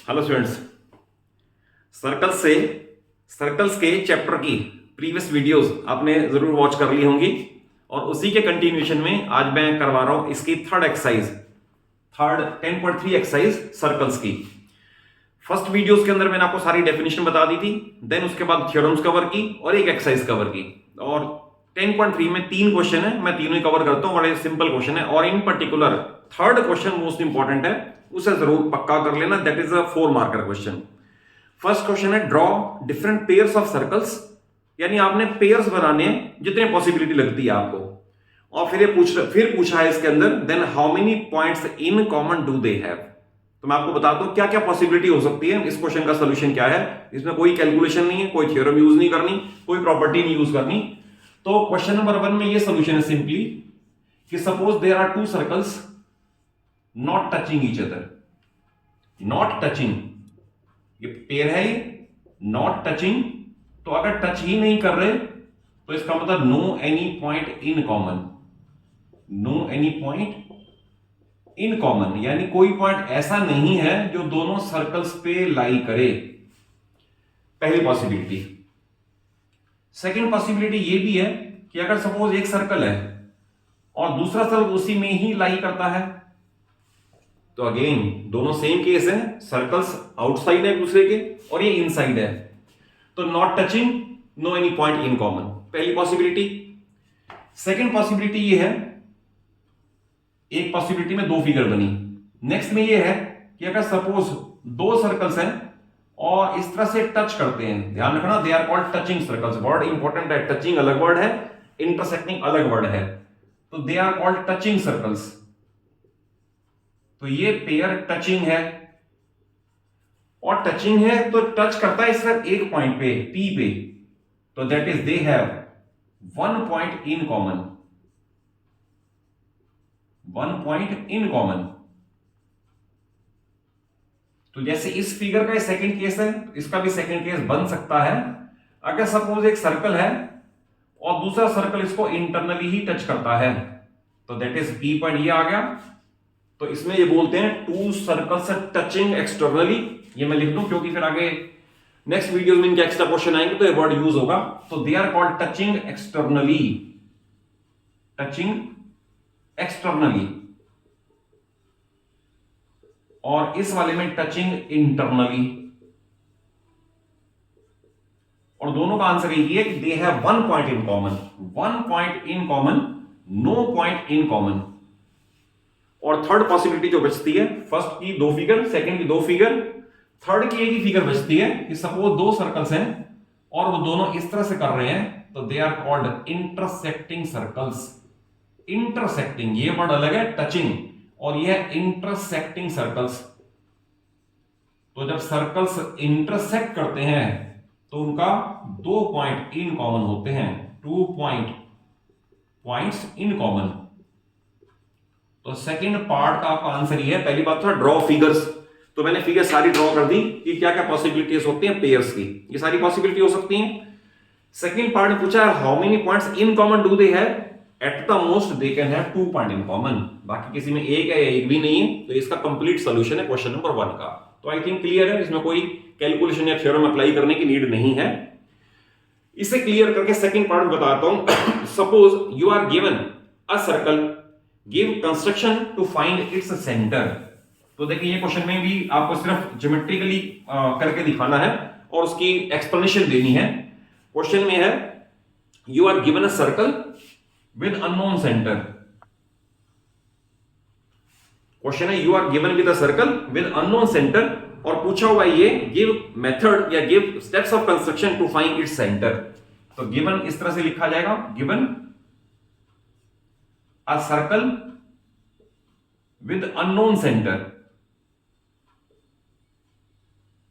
Hello students, circles के chapter की previous videos आपने जरूर वॉच कर ली होंगी और उसी के कंटिन्यूएशन में आज मैं करवा रहा हूं इसकी थर्ड 10.3 एक्सरसाइज सर्कल्स की। फर्स्ट वीडियोस के अंदर मैंने आपको सारी डेफिनेशन बता दी थी, देन उसके बाद थ्योरम्स कवर की और एक एक्सरसाइज कवर की। और 10.3 में 3 क्वेश्चन है, मैं तीनों ही कवर करता हूं। बड़े सिंपल क्वेश्चन है और in particular third question most important है, उसे जरूर पक्का कर लेना। That is a 4 marker question. First question है draw different pairs of circles, यानी आपने पेयर्स बनाने जितने पॉसिबिलिटी लगती है आपको। और फिर पूछा है इसके अंदर then how many points in common do they have. तो मैं आपको बताता हूं क्या क्या पॉसिबिलिटी हो सकती है। इस क्वेश्चन का सोल्यूशन क्या है, इसमें कोई कैलकुलेशन नहीं है, कोई थ्योरम यूज नहीं करनी, कोई प्रॉपर्टी नहीं यूज करनी। तो क्वेश्चन नंबर 1 में ये सोल्यूशन है सिंपली कि suppose there are 2 circles not touching each other. Not touching, ये पेयर है, ये नॉट टचिंग। तो अगर टच ही नहीं कर रहे तो इसका मतलब no any point in common. No any point in common यानी कोई पॉइंट ऐसा नहीं है जो दोनों सर्कल्स पे लाई करे, पहली पॉसिबिलिटी। सेकंड पॉसिबिलिटी ये भी है कि अगर सपोज एक सर्कल है और दूसरा सर्कल उसी में ही लाई करता है, तो अगेन दोनों सेम केस है, सर्कल्स आउटसाइड है एक दूसरे के और ये इनसाइड है, तो not touching, no any point in common, पहली पॉसिबिलिटी। सेकंड पॉसिबिलिटी ये है, एक पॉसिबिलिटी में 2 फिगर बनी। नेक्स्ट में ये है कि अगर सपोज 2 सर्कल्स हैं और इस तरह से टच करते हैं, ध्यान रखना they are called touching circles. Word important है, टचिंग अलग वर्ड है, इंटरसेक्टिंग अलग वर्ड है, तो they are called touching circles. तो ये पेयर टचिंग है और टचिंग है तो टच करता है सिर्फ एक पॉइंट पे, पी पे, तो that is they have 1 point in common. 1 point in common. तो जैसे इस फिगर का सेकंड केस है, इसका भी सेकंड केस बन सकता है। अगर सपोज एक सर्कल है और दूसरा सर्कल इसको इंटरनली ही टच करता है, तो दैट इज पी पॉइंट, ये आ गया। तो इसमें ये बोलते हैं 2 सर्कल्स टचिंग एक्सटर्नली। ये मैं लिख दूं क्योंकि फिर आगे नेक्स्ट वीडियो में इनके एक्स्ट्रा क्वेश्चन आएंगे तो ये वर्ड यूज होगा। तो they are called touching externally. Touching externally. और इस वाले में टचिंग इंटरनली। और दोनों का आंसर यही है कि they have 1 point in common. 1 point in common, no point in common. और थर्ड पॉसिबिलिटी जो बचती है, फर्स्ट की 2 फिगर, सेकंड की 2 फिगर, थर्ड की एक ही फिगर बचती है कि सपोज 2 सर्कल्स हैं और वो दोनों इस तरह से कर रहे हैं, तो they are called intersecting circles. Intersecting, ये वर्ड अलग है, टचिंग, और ये है इंटरसेक्टिंग सर्कल्स। तो जब सर्कल्स इंटरसेक्ट करते हैं तो उनका 2 पॉइंट इन कॉमन होते हैं, 2 पॉइंट्स इन कॉमन। तो सेकंड पार्ट का आपका आंसर ये है। पहली बात था ड्रॉ फिगर्स, तो मैंने फिगर सारी ड्रॉ कर दी कि क्या क्या पॉसिबिलिटीज होती हैं पेयर्स की, ये सारी पॉसिबिलिटी हो सकती हैं। सेकंड पार्ट में पूछा है how many points in common do they have. At the most they can have 2 point in common, बाकी किसी में एक है या एक भी नहीं है। तो इसका कंप्लीट सॉल्यूशन है क्वेश्चन नंबर 1 का। तो आई थिंक क्लियर है, इसमें कोई कैलकुलेशन या थ्योरम अप्लाई करने की नीड नहीं है। इसे क्लियर करके सेकंड पार्ट में बताता हूं। Suppose you are given a circle, give construction to find its centre. तो देखिए ये क्वेश्चन में भी आपको सिर्फ ज्योमेट्रिकली करके दिखाना है और उसकी एक्सप्लेनेशन देनी है। क्वेश्चन में है you are given a circle with unknown centre. Question है you are given with a circle with unknown centre और पूछा हुआ ये गिव मेथड या give steps of construction to find its centre. तो गिवन इस तरह से लिखा जाएगा, given a circle with unknown centre,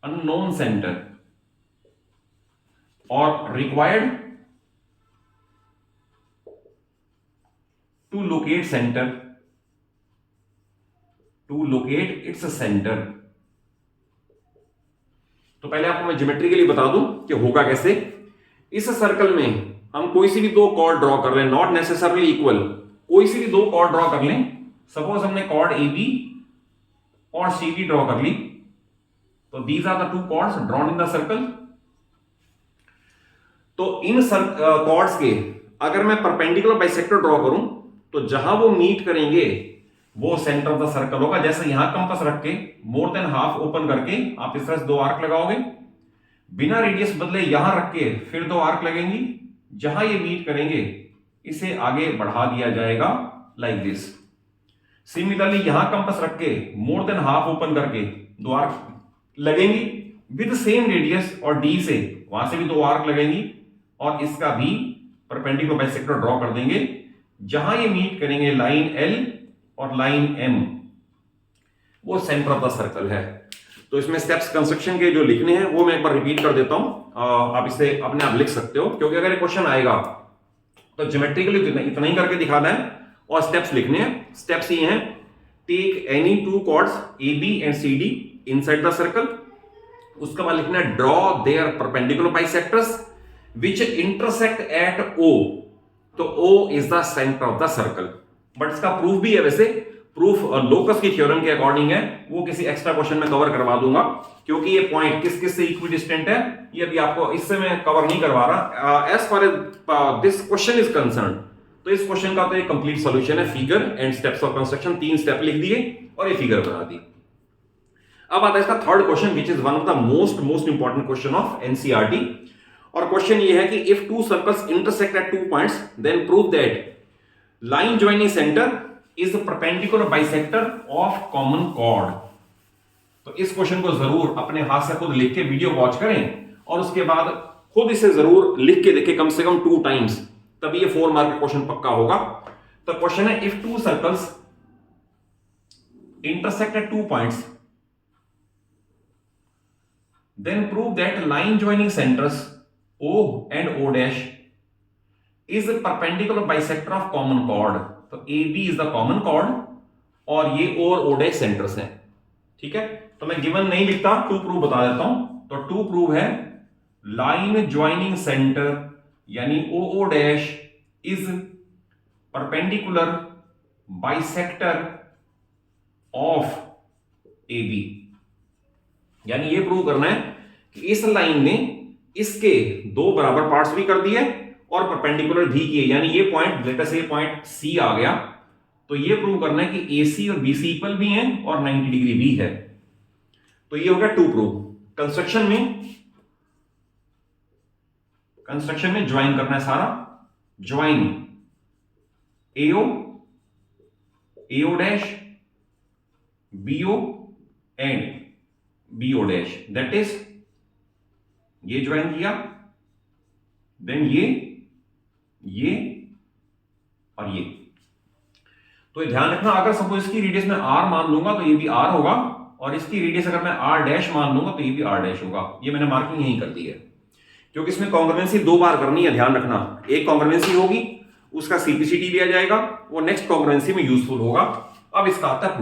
unknown centre, और required to locate centre, to locate its centre. तो पहले आपको मैं ज्योमेट्रिकली बता दूं कि होगा कैसे। इस सर्कल में हम कोई सी भी 2 कॉर्ड ड्रॉ कर लें, नॉट नेसेसरली इक्वल, कोई सी भी 2 कॉर्ड ड्रॉ कर लें। सपोज हमने कॉर्ड ए बी और सी डी ड्रॉ कर ली, तो these are the two chords drawn in the circle. तो इन कॉर्ड्स के अगर मैं परपेंडिकुलर बाइसेक्टर ड्रॉ करूं तो जहां वो मीट करेंगे वो सेंटर ऑफ द सर्कल होगा। जैसे यहां कंपास रख के मोर देन हाफ ओपन करके आप इस तरह से 2 आर्क लगाओगे, बिना रेडियस बदले यहां रख के फिर 2 आर्क लगेंगी, जहां ये मीट करेंगे इसे आगे बढ़ा दिया जाएगा लाइक दिस। सिमिलरली यहां कंपास रख के मोर देन हाफ ओपन करके 2 आर्क लगेंगी विद सेम रेडियस और डी से वहां से भी 2 आर्क लगेंगी और इसका भी परपेंडिकुलर बाइसेक्टर ड्रॉ कर देंगे। जहां ये मीट करेंगे लाइन एल और लाइन एम वो सेंटर ऑफ द सर्कल है। तो इसमें स्टेप्स कंस्ट्रक्शन के जो लिखने हैं वो मैं एक बार रिपीट कर देता हूं, आप इसे अपने आप लिख सकते हो, क्योंकि अगर ये क्वेश्चन आएगा तो ज्योमेट्रिकली इतना ही करके दिखाना है और स्टेप्स लिखने हैं। स्टेप्स ये हैं, take any 2 chords A B and C D inside the circle. उसके बाद लिखना है draw their perpendicular bisectors which intersect at O। तो O is the center of the circle। But इसका प्रूफ भी है, वैसे प्रूफ लोकस की थ्योरम के अकॉर्डिंग है, वो किसी एक्स्ट्रा क्वेश्चन में कवर करवा दूंगा, क्योंकि ये पॉइंट किस किस से इक्विडिस्टेंट है ये अभी आपको इससे मैं कवर नहीं करवा रहा। As far as this question is concern, तो इस क्वेश्चन का तो एक कंप्लीट सॉल्यूशन है, figure and steps of construction, 3 step लिख दिए और ये फिगर बना दी। अब आता है इसका third question which is one of the most important question of NCERT. और क्वेश्चन ये है कि if 2 circles intersect at 2 points then prove that line joining centre is perpendicular bisector of common chord. तो इस क्वेश्चन को जरूर अपने हाथ से खुद लिख के वीडियो वॉच करें और उसके बाद खुद इसे जरूर लिख के देखें कम से कम 2 टाइम्स, तभी ये 4 मार्क का क्वेश्चन पक्का होगा। तो क्वेश्चन है if 2 circles intersect at 2 points then prove that line joining centres O and O dash is perpendicular bisector of common chord। तो AB is the common chord और ये O और O dash सेंटर्स हैं, ठीक है। तो मैं गिवन नहीं लिखता, टू प्रूव बता देता हूं। तो टू प्रूव है लाइन ज्वाइनिंग सेंटर यानी OO dash is perpendicular bisector of AB। यानी ये प्रूव करना है कि इस लाइन ने इसके 2 बराबर पार्ट्स भी कर दिए और परपेंडिकुलर भी किए, यानी ये पॉइंट लेटर से पॉइंट सी आ गया, तो ये प्रूव करना है कि AC और BC इक्वल भी हैं और 90 डिग्री भी है। तो ये हो गया टू प्रूव। कंस्ट्रक्शन में ज्वाइन करना है सारा, join AO dash BO and BO dash, that is ये ज्वाइन किया, देन ये और ये। तो ध्यान रखना, अगर सपोज इसकी रेडियस में R मान लूंगा तो ये भी R होगा और इसकी रेडियस अगर मैं R डैश मान लूंगा तो ये भी R डैश होगा। ये मैंने मार्किंग यहीं कर दी है, क्योंकि इसमें कॉन्ग्रुएंसी 2 बार करनी है। ध्यान रखना, एक कॉन्ग्रुएंसी होगी उसका CPCT लिया जाएगा, वो नेक्स्ट कॉन्ग्रुएंसी में यूजफुल होगा। अब इसका आता है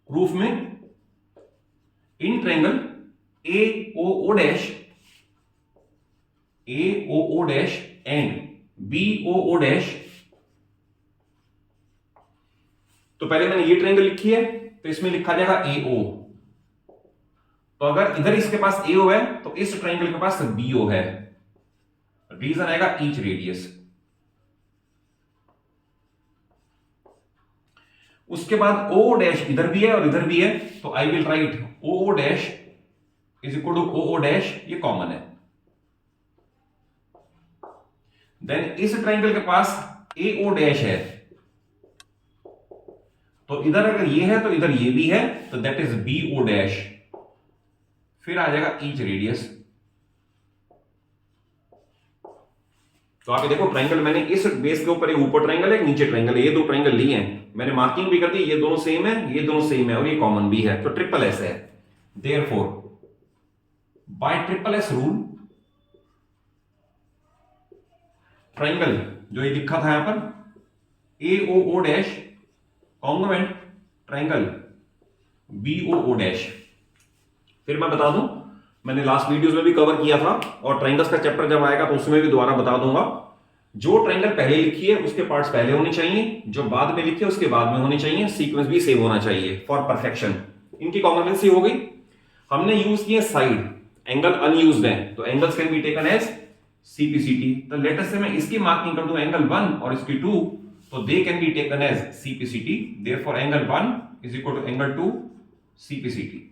प्रूफ में in triangle AOO dash and BOO dash. तो पहले मैंने ये ट्रायंगल लिखी है तो इसमें लिखा जाएगा AO। तो अगर इधर इसके पास AO है तो इस ट्रायंगल के पास BO है, रीजन आएगा ईच रेडियस। उसके बाद OO डैश इधर भी है और इधर भी है, तो I will write OO dash is equal to OO dash, ये कॉमन है। देन इस ट्रायंगल के पास AO डैश है, तो इधर अगर ये है तो इधर ये भी है, तो दैट इज BO डैश। फिर आ जाएगा ईच रेडियस। तो आप ये देखो ट्रायंगल मैंने इस बेस के ऊपर, एक ऊपर ट्रायंगल है, एक नीचे ट्रायंगल है, ये 2 ट्रायंगल लिए हैं, मैंने मार्किंग भी कर दी, ये दोनों सेम है, ये दोनों सेम है और ये कॉमन भी है, तो ट्रिपल एस है। Therefore by triple S rule triangle जो ये लिखा था यहां पर AOO dash congruent triangle BOO dash. फिर मैं बता दूं, मैंने लास्ट वीडियोस में भी कवर किया था और ट्रायंगल्स का चैप्टर जब आएगा तो उसमें भी दोबारा बता दूंगा। जो ट्रायंगल पहले लिखी है उसके पार्ट्स पहले होने चाहिए, जो बाद में लिखे उसके बाद में होने चाहिए, सीक्वेंस भी सेम होना चाहिए फॉर परफेक्शन। इनकी कॉन्ग्रुएंसी हो गई। हमने यूज किए साइड, एंगल अनयूज्ड है, तो angles can be taken as CPCT. तो लेट अस से मैं इसकी मार्किंग कर दूं एंगल 1 और इसकी 2, तो they can be taken as CPCT. Therefore angle 1 is equal to angle 2 CPCT.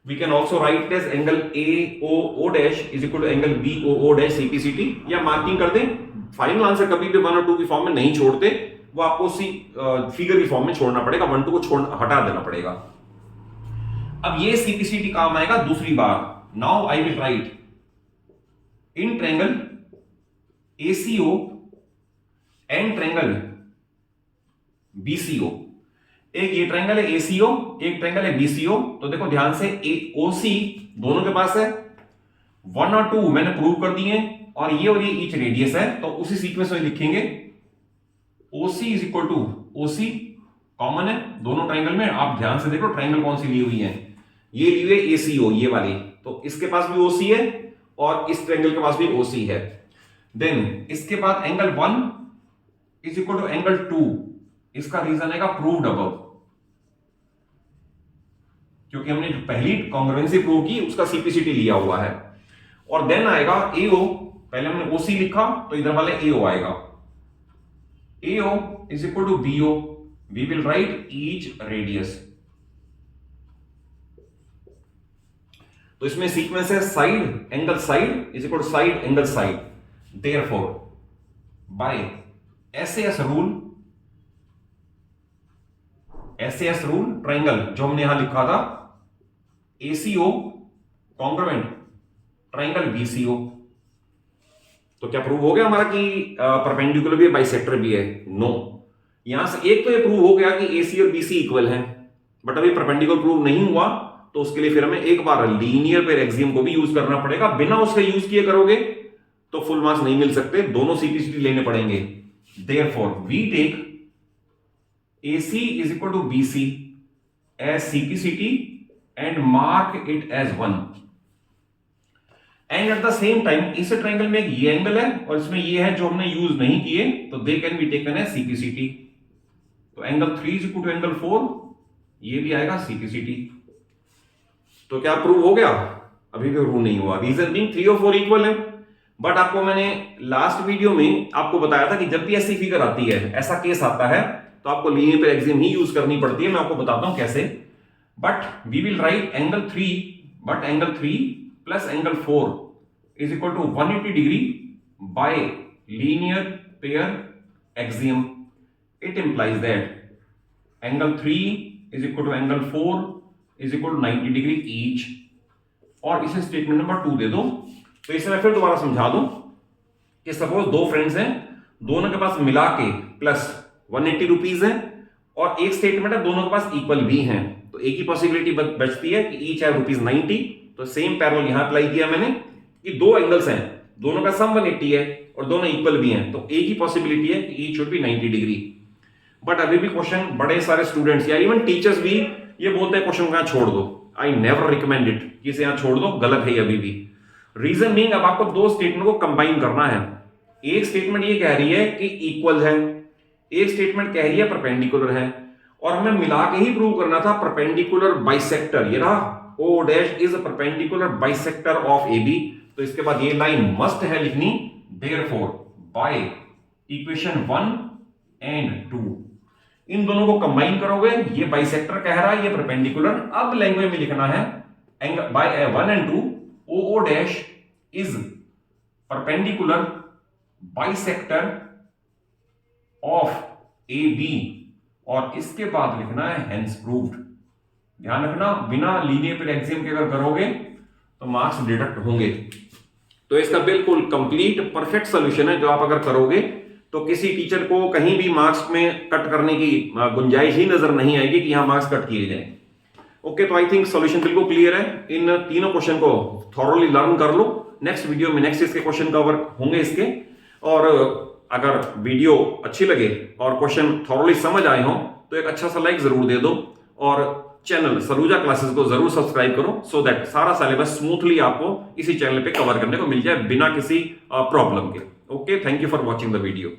We can also write as angle AOO dash is equal to angle BOO dash CPCT, या marking कर दें। Final answer कभी भी 1 और 2 की form में नहीं छोड़ते, वो आपको उसी फिगर की फॉर्म में छोड़ना पड़ेगा, 1 2 को हटा देना पड़ेगा। अब ये CPCT काम आएगा दूसरी बार। Now I will write in triangle ACO and triangle BCO। एक ये ट्रायंगल है ACO, एक ट्रायंगल है BCO। तो देखो ध्यान से, OC दोनों के पास है, 1 और 2 मैंने प्रूव कर दिए, और ये ईच रेडियस है, तो उसी सीक्वेंस में लिखेंगे OC is equal to OC, common है दोनों ट्रायंगल में। आप ध्यान से देखो ट्रायंगल कौन सी ली हुई है, ये ली हुई है ACO, ये वाली, तो इसके पास भी OC है और इस ट्रायंगल के पास भी OC है। देन इसके बाद angle 1 is equal to angle 2, इसका रीजन है प्रूव्ड अबव, क्योंकि हमने जो पहली कॉन्ग्रुएंसी प्रूव की उसका सीपीसीटी लिया हुआ है। और देन आएगा AO, पहले हमने OC लिखा तो इधर वाले AO आएगा, AO is equal to BO, we will write each radius. तो इसमें सीक्वेंस है side angle side is equal to side angle side. Therefore by SAS rule triangle जो हमने यहां लिखा था ACO कॉन्ग्रुएंट ट्रायंगल BCO। तो क्या प्रूव हो गया हमारा कि परपेंडिकुलर भी है, बाइसेक्टर भी है? नो। यहां से एक तो ये प्रूव हो गया कि AC और BC इक्वल हैं, बट अभी परपेंडिकुलर प्रूव नहीं हुआ, तो उसके लिए फिर हमें एक बार लीनियर पेयर एक्सियम को भी यूज करना पड़ेगा। बिना उसके यूज किए करोगे तो फुल मार्क्स नहीं मिल सकते, दोनों सीपीसीटी लेने पड़ेंगे। Therefore we take AC is equal to BC as CPCT and mark it as 1. And at the same time इस ट्रायंगल में ये एंगल है और इसमें ये है जो हमने यूज नहीं किए, तो they can be taken as CPCT। तो angle 3 is equal to angle 4, ये भी आएगा CPCT। तो क्या प्रूव हो गया? अभी भी प्रूव नहीं हुआ। रीजन बीइंग 3 और 4 इक्वल है, बट आपको मैंने लास्ट वीडियो में आपको बताया था कि जब भी ऐसी फिगर आती है, ऐसा केस आता है, तो आपको लीनियर पेयर एक्सियम ही यूज करनी पड़ती है। मैं आपको बताता हूं कैसे। But we will write angle 3, but angle 3 plus angle 4 is equal to 180 degree by linear pair axiom. It implies that angle 3 is equal to angle 4 is equal to 90 degree each. और इसे स्टेटमेंट नंबर 2 दे दो। तो इसे मैं फिर दोबारा समझा दूं कि सपोज दो फ्रेंड्स हैं, दोनों के पास मिला के प्लस 180 रुपीज है, और एक स्टेटमेंट है दोनों के पास इक्वल भी हैं, तो एक ही पॉसिबिलिटी बचती है कि ईच है ₹90। तो सेम पैरेलल यहां अप्लाई किया मैंने कि दो एंगल्स हैं, दोनों का सम 180 है और दोनों इक्वल भी हैं, तो एक ही पॉसिबिलिटी है कि each should be 90 degree. But अभी भी क्वेश्चन बड़े सारे स्टूडेंट्स या इवन टीचर्स भी ये बोलते हैं क्वेश्चन को यहां छोड़ दो। आई नेवर रिकमेंड इट कि इसे यहां छोड़ दो, गलत है अभी भी। रीजन बीइंग अब आपको दो स्टेटमेंट को कंबाइन करना है। एक स्टेटमेंट ये कह रही है कि इक्वल है, एक स्टेटमेंट कह रही है परपेंडिकुलर है, और हमें मिला के ही प्रूव करना था परपेंडिकुलर बाइसेक्टर। ये रहा O dash is a perpendicular bisector of AB। तो इसके बाद ये लाइन मस्ट है लिखनी, देयरफॉर बाय इक्वेशन 1 एंड 2 इन दोनों को कंबाइन करोगे, ये बाइसेक्टर कह रहा है, ये परपेंडिकुलर। अब लैंग्वेज में लिखना है by 1 and 2 O dash is perpendicular bisector of AB, और इसके बाद लिखना है हेंस प्रूव्ड। ध्यान रखना, बिना लीनियर पेयर एक्सियम के अगर करोगे तो मार्क्स डिडक्ट होंगे। तो इसका बिल्कुल कंप्लीट परफेक्ट सॉल्यूशन है, जो आप अगर करोगे तो किसी टीचर को कहीं भी मार्क्स में कट करने की गुंजाइश ही नजर नहीं आएगी कि यहां मार्क्स कट किए जाए। ओके, तो आई थिंक सॉल्यूशन बिल्कुल क्लियर है। इन तीनों क्वेश्चन को थॉरोली लर्न कर लो। नेक्स्ट वीडियो में नेक्स्ट इसके क्वेश्चन कवर होंगे इसके। और अगर वीडियो अच्छी लगे और क्वेश्चन थॉरोली समझ आए हो तो एक अच्छा सा लाइक जरूर दे दो, और चैनल सलूजा क्लासेस को जरूर सब्सक्राइब करो, सो दैट सारा सिलेबस स्मूथली आपको इसी चैनल पे कवर करने को मिल जाए बिना किसी प्रॉब्लम के। Okay, thank you for watching the video.